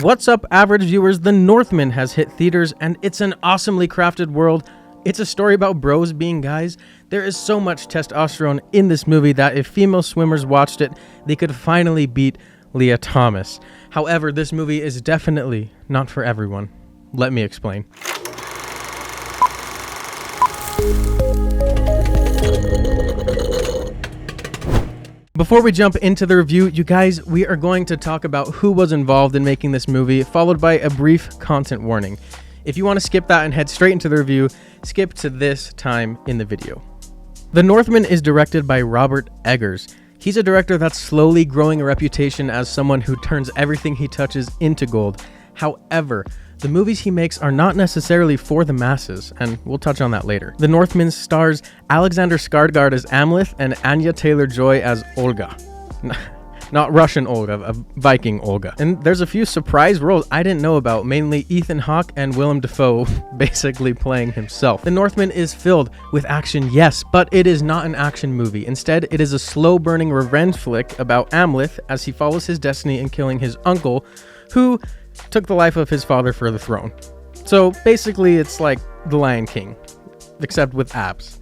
What's up, average viewers? The Northman has hit theaters, and it's an awesomely crafted world. It's a story about bros being guys. There is so much testosterone in this movie that if female swimmers watched it, they could finally beat Leah Thomas. However, this movie is definitely not for everyone. Let me explain. Before we jump into the review, you guys, we are going to talk about who was involved in making this movie, followed by a brief content warning. If you want to skip that and head straight into the review, skip to this time in the video. The Northman is directed by Robert Eggers. He's a director that's slowly growing a reputation as someone who turns everything he touches into gold. However, the movies he makes are not necessarily for the masses, and we'll touch on that later. The Northman stars Alexander Skarsgård as Amleth and Anya Taylor-Joy as Olga. Not Russian Olga, a Viking Olga. And there's a few surprise roles I didn't know about, mainly Ethan Hawke and Willem Dafoe basically playing himself. The Northman is filled with action, yes, but it is not an action movie. Instead, it is a slow-burning revenge flick about Amleth as he follows his destiny in killing his uncle, who took the life of his father for the throne. So basically, it's like The Lion King, except with abs.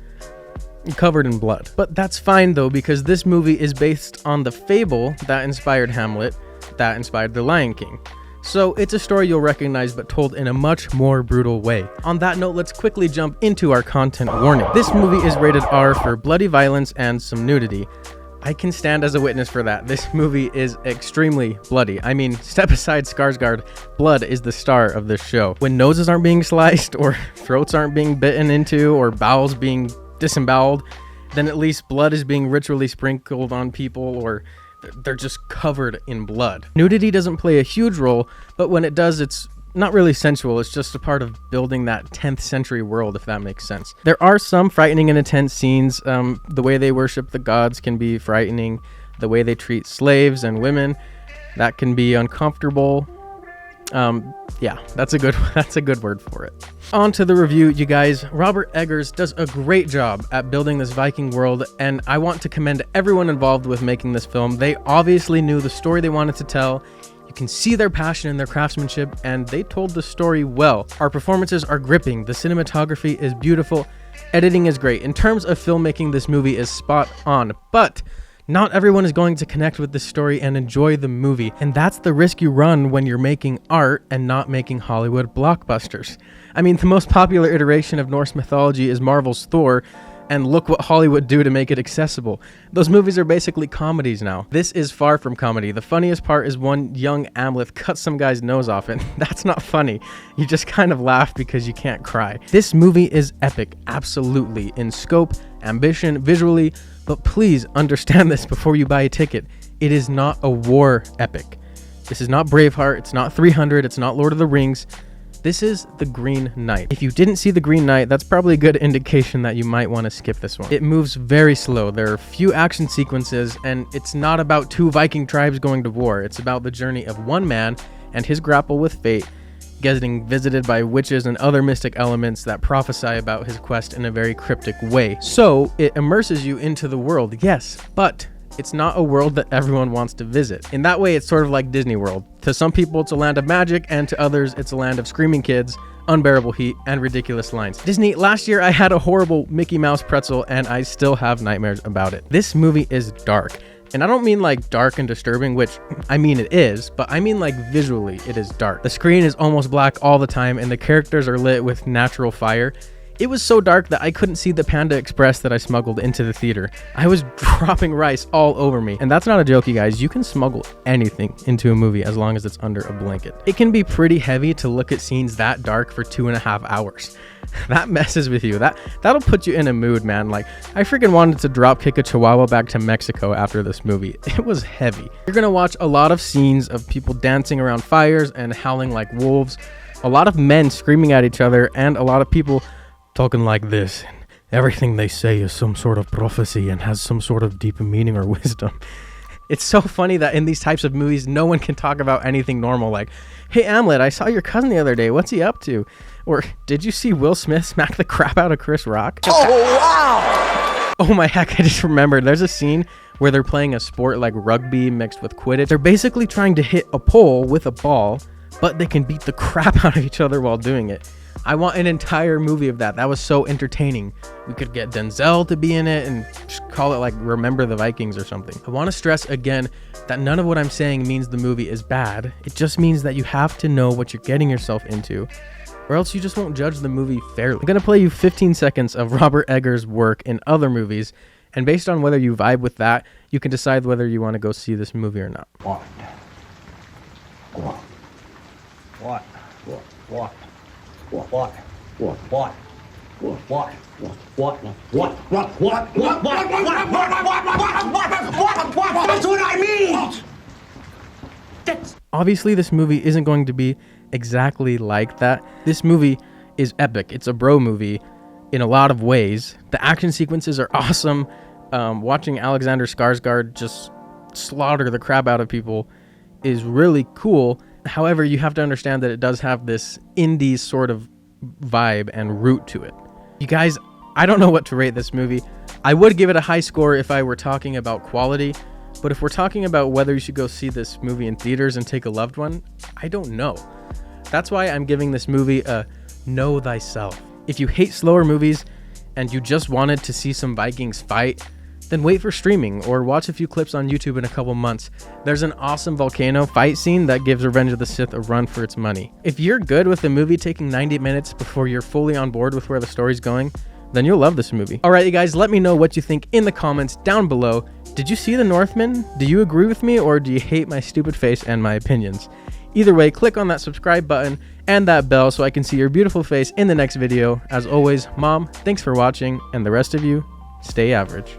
Covered in blood. But that's fine though, because this movie is based on the fable that inspired Hamlet, that inspired The Lion King. So it's a story you'll recognize, but told in a much more brutal way. On that note, let's quickly jump into our content warning. This movie is rated R for bloody violence and some nudity. I can stand as a witness for that. This movie is extremely bloody. I mean, step aside Skarsgård, blood is the star of this show. When noses aren't being sliced, or throats aren't being bitten into, or bowels being disemboweled, then at least blood is being ritually sprinkled on people, or they're just covered in blood. Nudity doesn't play a huge role, but when it does, it's not really sensual. It's just a part of building that 10th century world, if that makes sense. There are some frightening and intense scenes. The way they worship the gods can be frightening. The way they treat slaves and women, that can be uncomfortable. Yeah, that's a good word for it. On to the review, you guys. Robert Eggers does a great job at building this Viking world, and I want to commend everyone involved with making this film. They obviously knew the story they wanted to tell. You can see their passion and their craftsmanship, and they told the story well. Our performances are gripping, the cinematography is beautiful, editing is great. In terms of filmmaking, this movie is spot on, but not everyone is going to connect with the story and enjoy the movie, and that's the risk you run when you're making art and not making Hollywood blockbusters. I mean, the most popular iteration of Norse mythology is Marvel's Thor, and look what Hollywood do to make it accessible. Those movies are basically comedies now. This is far from comedy. The funniest part is when young Amleth cuts some guy's nose off, and that's not funny. You just kind of laugh because you can't cry. This movie is epic, absolutely, in scope, ambition, visually, but please understand this before you buy a ticket. It is not a war epic. This is not Braveheart, it's not 300, it's not Lord of the Rings. This is The Green Knight. If you didn't see The Green Knight, that's probably a good indication that you might want to skip this one. It moves very slow. There are few action sequences, and it's not about two Viking tribes going to war. It's about the journey of one man and his grapple with fate, getting visited by witches and other mystic elements that prophesy about his quest in a very cryptic way. So it immerses you into the world, yes, but it's not a world that everyone wants to visit. In that way, it's sort of like Disney World. To some people, it's a land of magic, and to others, it's a land of screaming kids, unbearable heat, and ridiculous lines. Disney, last year I had a horrible Mickey Mouse pretzel, and I still have nightmares about it. This movie is dark. And I don't mean like dark and disturbing, which I mean it is, but I mean like visually it is dark. The screen is almost black all the time, and the characters are lit with natural fire. It was so dark that I couldn't see the Panda Express that I smuggled into the theater. I was dropping rice all over me. And that's not a joke, you guys. You can smuggle anything into a movie as long as it's under a blanket. It can be pretty heavy to look at scenes that dark for 2.5 hours. That messes with you. That'll put you in a mood, man. Like, I freaking wanted to drop kick a chihuahua back to Mexico after this movie. It was heavy. You're gonna watch a lot of scenes of people dancing around fires and howling like wolves, a lot of men screaming at each other, and a lot of people talking like this, and everything they say is some sort of prophecy and has some sort of deep meaning or wisdom. It's so funny that in these types of movies, no one can talk about anything normal, like, hey Amleth, I saw your cousin the other day, what's he up to? Or, did you see Will Smith smack the crap out of Chris Rock? Oh, wow! Oh my heck, I just remembered, there's a scene where they're playing a sport like rugby mixed with Quidditch. They're basically trying to hit a pole with a ball, but they can beat the crap out of each other while doing it. I want an entire movie of that. That was so entertaining. We could get Denzel to be in it and just call it like Remember the Vikings or something. I want to stress again that none of what I'm saying means the movie is bad. It just means that you have to know what you're getting yourself into, or else you just won't judge the movie fairly. I'm going to play you 15 seconds of Robert Eggers' work in other movies, and based on whether you vibe with that, you can decide whether you want to go see this movie or not. What? What? What? What? What? That's what I mean! Obviously, this movie isn't going to be exactly like that. This movie is epic. It's a bro movie in a lot of ways. The action sequences are awesome. Watching Alexander Skarsgård just slaughter the crap out of people is really cool. However, you have to understand that it does have this indie sort of vibe and root to it. You guys, I don't know what to rate this movie. I would give it a high score if I were talking about quality, but if we're talking about whether you should go see this movie in theaters and take a loved one, I don't know. That's why I'm giving this movie a know thyself. If you hate slower movies and you just wanted to see some Vikings fight, then wait for streaming or watch a few clips on YouTube in a couple months. There's an awesome volcano fight scene that gives Revenge of the Sith a run for its money. If you're good with the movie taking 90 minutes before you're fully on board with where the story's going, then you'll love this movie. Alright, you guys, let me know what you think in the comments down below. Did you see The Northman? Do you agree with me, or do you hate my stupid face and my opinions? Either way, click on that subscribe button and that bell so I can see your beautiful face in the next video. As always, Mom, thanks for watching, and the rest of you, stay average.